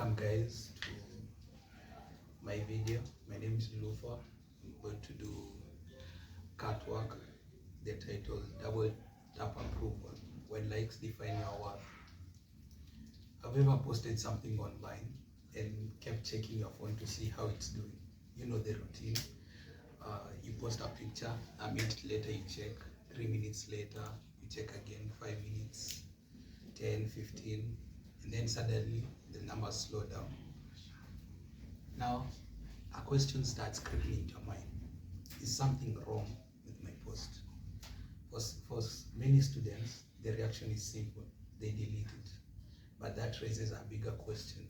Welcome guys to my video. My name is Lufa. I'm going to do catwalk. The title Double Tap Approval, when likes define your worth. Have you ever posted something online and kept checking your phone to see how it's doing? You know the routine. You post a picture, a minute later you check, 3 minutes later you check again, 5 minutes, 10, 15, and then suddenly the numbers slow down. Now, a question starts creeping into your mind. Is something wrong with my post? For many students, the reaction is simple. They delete it. But that raises a bigger question,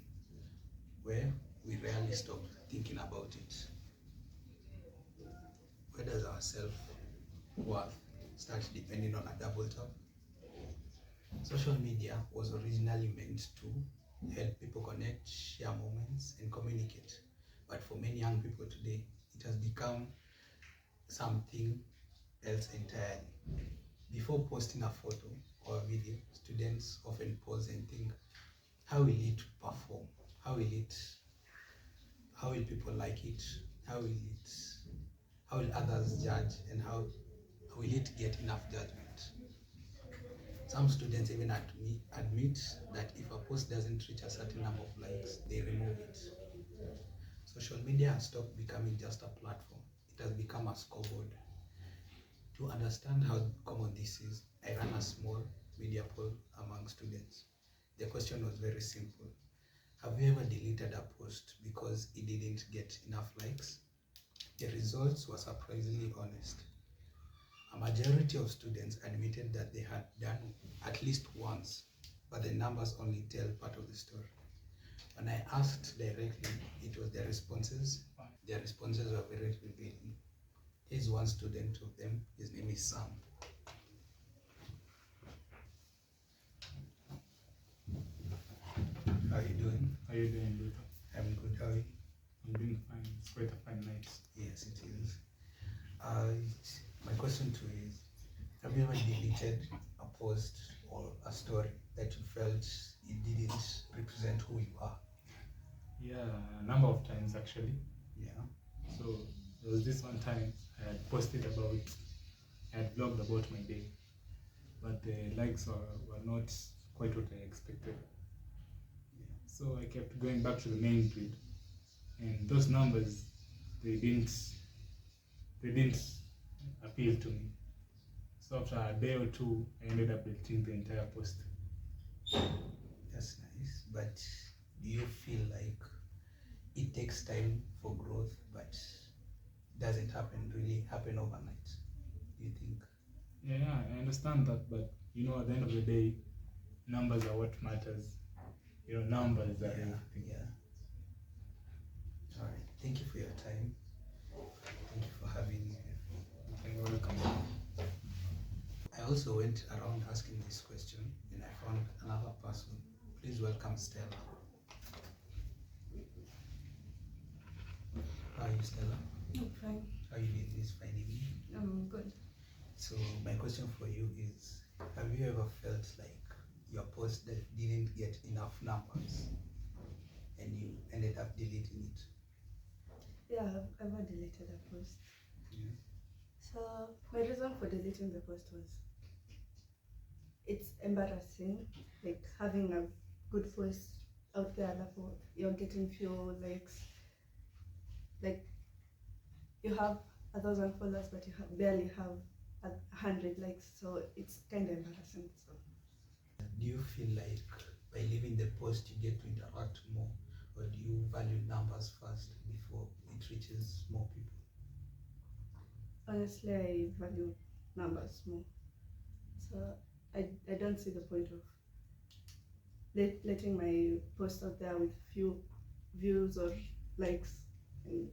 where we rarely stop thinking about it. Where does our self-worth start depending on a double tap? Social media was originally meant to help people connect, share moments, and communicate. But for many young people today, it has become something else entirely. Before posting a photo or a video, students often pause and think, how will it perform? How will people like it? How will others judge? And how will it get enough judgment? Some students even admit that if a post doesn't reach a certain number of likes, they remove it. Social media has stopped becoming just a platform. It has become a scoreboard. To understand how common this is, I ran a small media poll among students. The question was very simple. Have you ever deleted a post because it didn't get enough likes? The results were surprisingly honest. A majority of students admitted that they had done at least once, but the numbers only tell part of the story. When I asked directly, it was their responses. Their responses were very revealing. Here's one student of them. His name is Sam. How are you doing? How are you doing, Luther? I'm good. How are you? I'm doing fine. It's quite a fine night. Yes, it is. My question to you is, have you ever deleted a post or a story that you felt it didn't represent who you are? Yeah, a number of times actually. Yeah. So there was this one time I had vlogged about my day, but the likes were not quite what I expected. Yeah. So I kept going back to the main grid, and those numbers, they didn't appeal to me. So after a day or two, I ended up deleting the entire post. That's nice, but do you feel like it takes time for growth, but doesn't really happen overnight? Do you think? Yeah, I understand that, but at the end of the day, numbers are what matters. Numbers are everything. Yeah. All right. Thank you for your time. Thank you for having me. You're welcome. I also went around asking this question, and I found another person. Please welcome Stella. How are you, Stella? I'm fine. How are you doing this fine evening? I'm good. So my question for you is, have you ever felt like your post that didn't get enough numbers and you ended up deleting it? Yeah, I've ever deleted a post. Yeah. So my reason for deleting the post was, it's embarrassing, like having a good post out there, you're getting few likes. Like you have 1,000 followers, but you barely have 100 likes. So it's kind of embarrassing. So Do you feel like by leaving the post you get to interact more, or do you value numbers first before it reaches more people? honestly, I value numbers more. So I don't see the point of letting my post out there with few views or likes, and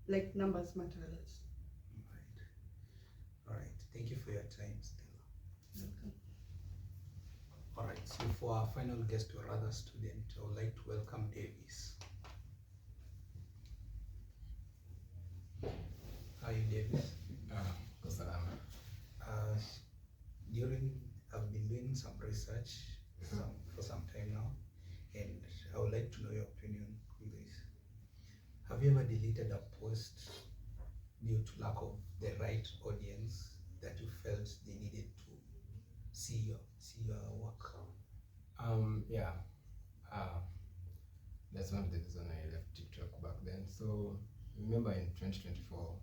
like numbers matter a lot. All right. Thank you for your time, Stella. Okay. All right. So for our final guest or rather student, I would like to welcome Davis. How are you, Davis? I've been doing some research for some time now, and I would like like to know your opinion on this. Have you ever deleted a post due to lack of the right audience that you felt they needed to see your work? Yeah. Uh, that's one of the reasons I left TikTok back then. So remember in 2024,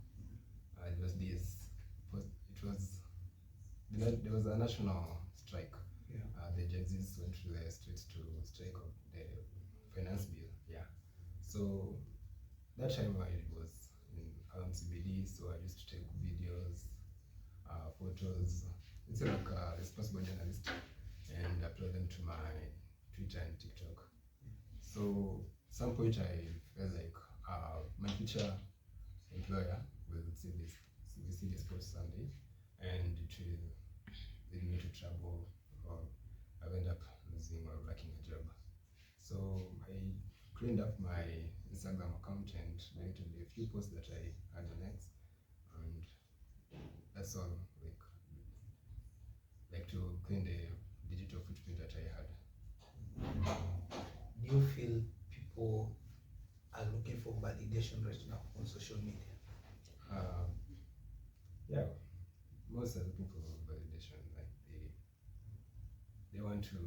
it was this. It was there was a national strike. Yeah. The Gen Zs went to the streets to strike of the finance bill. Yeah. So that time I was in CBD, so I used to take videos, photos. It's like a responsible journalist, and upload them to my Twitter and TikTok. So some point I felt like my future employer will see this post someday, and it will lead me to trouble, or I will end up losing or lacking a job. So I cleaned up my Instagram account and deleted a few posts that I had on X, and that's all. Like to clean the digital footprint that I had. Do you feel people are looking for validation right now on social media? Yeah, most are looking for validation. Like they want to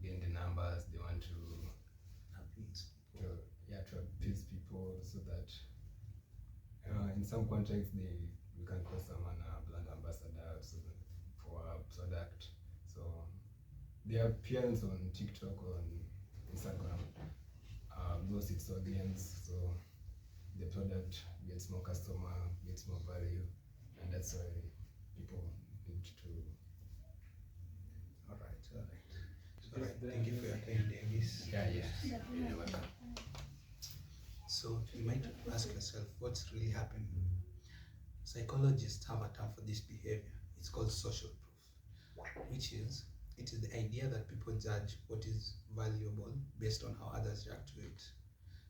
gain the numbers. They want to Appease. to appease people, so that in some contexts we can call someone a brand ambassador, so for a product. So their appearance on TikTok or on Instagram knows its audience, so the product gets more customer, gets more value, and that's why people need to. All right. Thank you for your time, Davis. Yeah. You're welcome. So you might ask yourself, what's really happening? Psychologists have a term for this behavior. It's called social proof, which is it is the idea that people judge what is valuable based on how others react to it.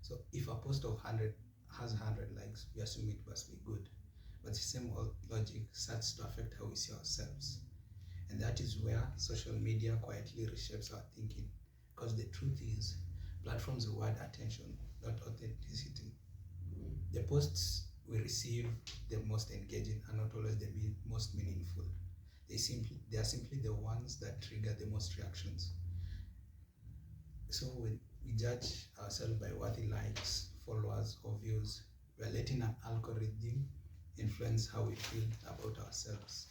So if a post of 100 has 100 likes, we assume it must be good. But the same logic starts to affect how we see ourselves. And that is where social media quietly reshapes our thinking. Because the truth is, platforms reward attention, not authenticity. The posts we receive the most engaging are not always the most meaningful. They are simply the ones that trigger the most reactions. So when we judge ourselves by worthy likes, followers, or views, we are letting an algorithm influence how we feel about ourselves.